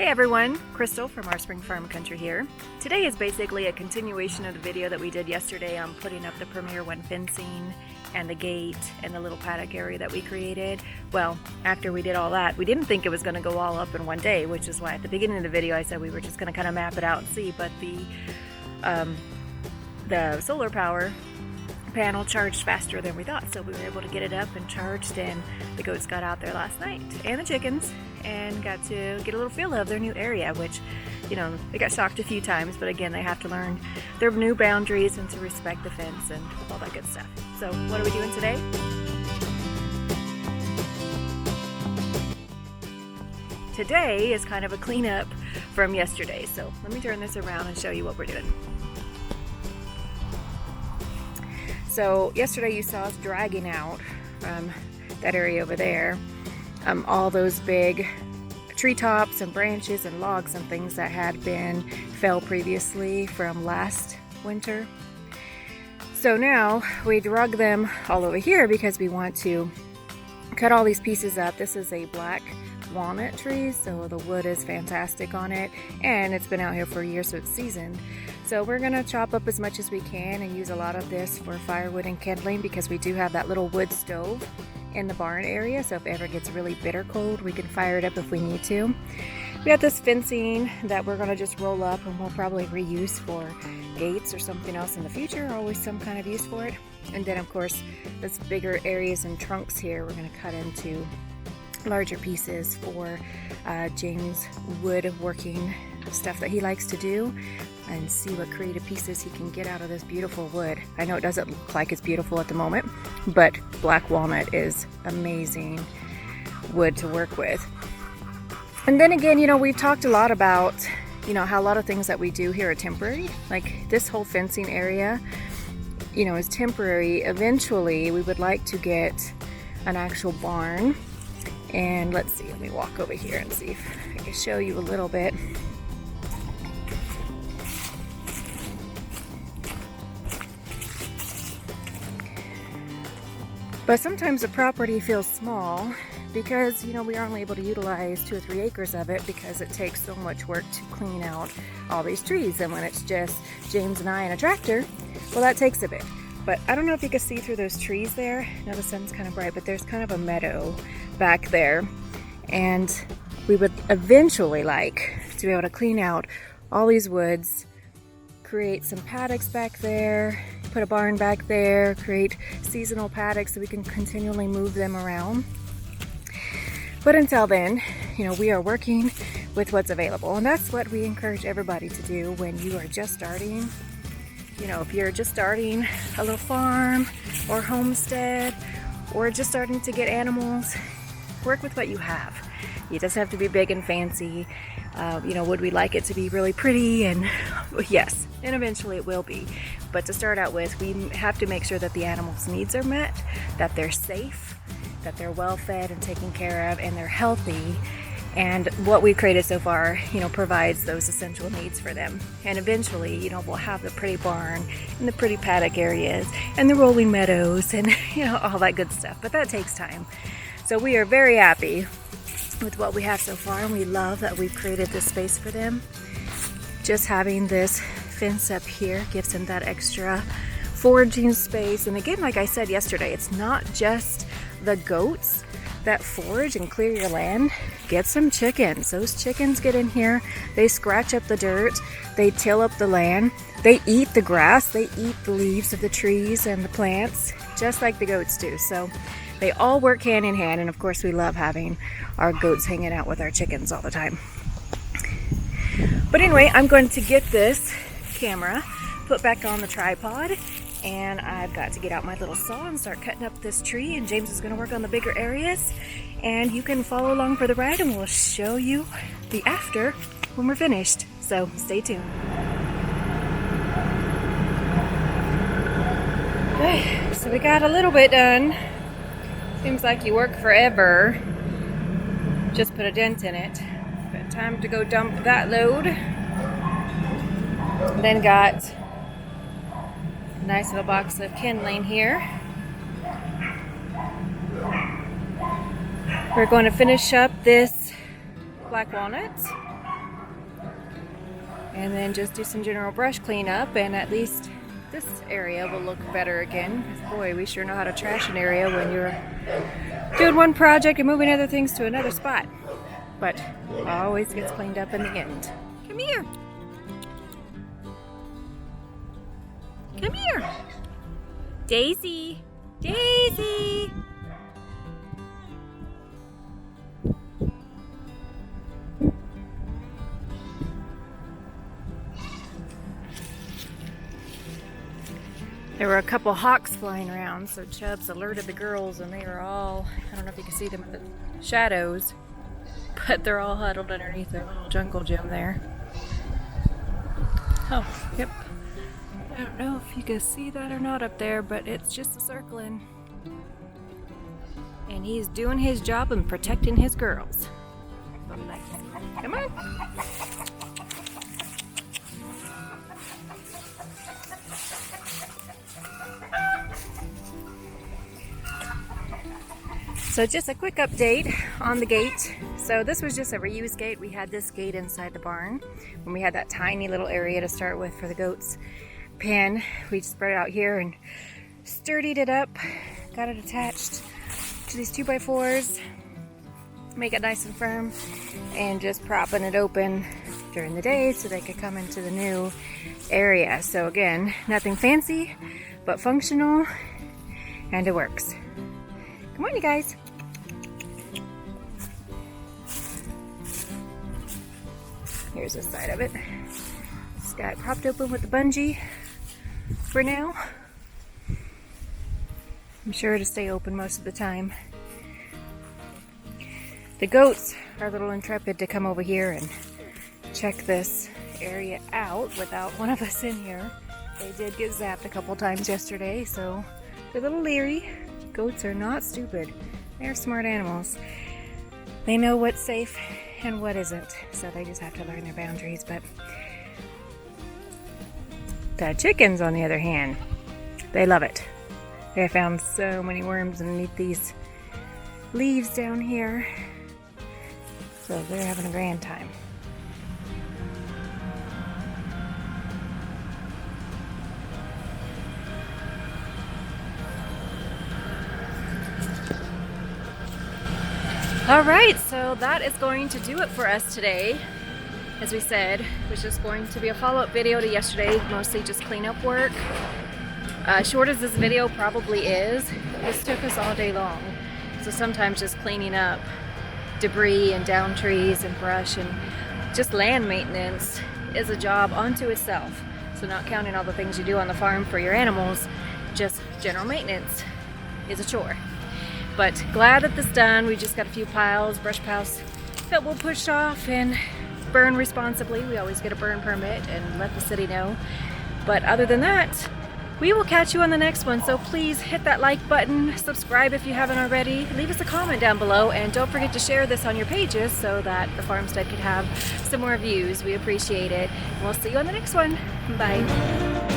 everyone, Crystal from our Spring Farm Country here. Today is basically a continuation of the video that we did yesterday on putting up the Premier One fencing and the gate and the little paddock area that we created. Well, after we did all that, we didn't think it was going to go all up in one day, which is why at the beginning of the video I said we were just going to kind of map it out and see, but the solar power panel charged faster than we thought, so we were able to get it up and charged, and the goats got out there last night and the chickens and got to get a little feel of their new area, which, you know, they got shocked a few times, but again, they have to learn their new boundaries and to respect the fence and all that good stuff. So what are we doing today? Today is kind of a cleanup from yesterday, so let me turn this around and show you what we're doing. So yesterday you saw us dragging out from that area over there all those big treetops and branches and logs and things that had been fell previously from last winter. So now we drug them all over here because we want to cut all these pieces up. This is a black walnut tree, so the wood is fantastic on it, and it's been out here for a year, so it's seasoned. So we're gonna chop up as much as we can and use a lot of this for firewood and kindling, because we do have that little wood stove in the barn area, so if it ever gets really bitter cold, we can fire it up if we need to. We got this fencing that we're gonna just roll up and we'll probably reuse for gates or something else in the future, always some kind of use for it. And then of course, this bigger areas and trunks here, we're gonna cut into larger pieces for James' woodworking stuff that he likes to do, and see what creative pieces he can get out of this beautiful wood. I know it doesn't look like it's beautiful at the moment, but black walnut is amazing wood to work with. And then again, you know, we've talked a lot about, you know, how a lot of things that we do here are temporary. Like this whole fencing area, you know, is temporary. Eventually we would like to get an actual barn. And let's see, let me walk over here and see if I can show you a little bit. But sometimes the property feels small because, you know, we are only able to utilize 2 or 3 acres of it because it takes so much work to clean out all these trees. And when it's just James and I and a tractor, well, that takes a bit. But I don't know if you can see through those trees there. I know the sun's kind of bright, but there's kind of a meadow back there. And we would eventually like to be able to clean out all these woods, create some paddocks back there, put a barn back there, create seasonal paddocks so we can continually move them around. But until then, you know, we are working with what's available. And that's what we encourage everybody to do when you are just starting. You know, if you're just starting a little farm or homestead or just starting to get animals, work with what you have. It doesn't have to be big and fancy. You know, would we like it to be really pretty? And yes, and eventually it will be. But to start out with, we have to make sure that the animals' needs are met, that they're safe, that they're well fed and taken care of, and they're healthy. And what we've created so far, you know, provides those essential needs for them. And eventually, you know, we'll have the pretty barn and the pretty paddock areas and the rolling meadows and, you know, all that good stuff. But that takes time. So we are very happy with what we have so far, and we love that we've created this space for them. Just having this fence up here gives them that extra foraging space. And again, like I said yesterday, it's not just the goats that forage and clear your land. Get some chickens. Those chickens get in here, they scratch up the dirt, they till up the land, they eat the grass, they eat the leaves of the trees and the plants, just like the goats do. So they all work hand in hand, and of course we love having our goats hanging out with our chickens all the time. But anyway, I'm going to get this camera put back on the tripod, and I've got to get out my little saw and start cutting up this tree, and James is going to work on the bigger areas, and you can follow along for the ride and we'll show you the after when we're finished. So stay tuned. Okay, so we got a little bit done. Seems like you work forever. Just put a dent in it. But time to go dump that load. Then got a nice little box of kindling here. We're going to finish up this black walnut and then just do some general brush cleanup, and at least this area will look better again. Boy, we sure know how to trash an area when you're doing one project and moving other things to another spot. But always gets cleaned up in the end. Come here. Come here. Daisy. Daisy. There were a couple hawks flying around, so Chubbs alerted the girls, and they were all, I don't know if you can see them in the shadows, but they're all huddled underneath their little jungle gym there. Oh, yep. I don't know if you can see that or not up there, but it's just a circling. And he's doing his job and protecting his girls. Come on. So just a quick update on the gate. So this was just a reuse gate. We had this gate inside the barn when we had that tiny little area to start with for the goats' pen. We just spread it out here and sturdied it up, got it attached to these 2x4s, make it nice and firm, and just propping it open during the day so they could come into the new area. So again, nothing fancy, but functional, and it works. Come on, you guys. Here's the side of it. It's got propped open with the bungee for now. I'm sure it'll stay open most of the time. The goats are a little intrepid to come over here and check this area out without one of us in here. They did get zapped a couple times yesterday, so they're a little leery. Goats are not stupid. They're smart animals. They know what's safe and what isn't, so they just have to learn their boundaries. But the chickens, on the other hand, they love it. They have found so many worms underneath these leaves down here, so they're having a grand time. Alright, so that is going to do it for us today. As we said, it was just going to be a follow-up video to yesterday, mostly just cleanup work. Short as this video probably is, this took us all day long. So sometimes just cleaning up debris and down trees and brush and just land maintenance is a job unto itself. So not counting all the things you do on the farm for your animals, just general maintenance is a chore. But glad that this is done. We just got a few piles, brush piles that we'll push off and burn responsibly. We always get a burn permit and let the city know. But other than that, we will catch you on the next one. So please hit that like button, subscribe if you haven't already, leave us a comment down below, and don't forget to share this on your pages so that the farmstead could have some more views. We appreciate it. We'll see you on the next one. Bye.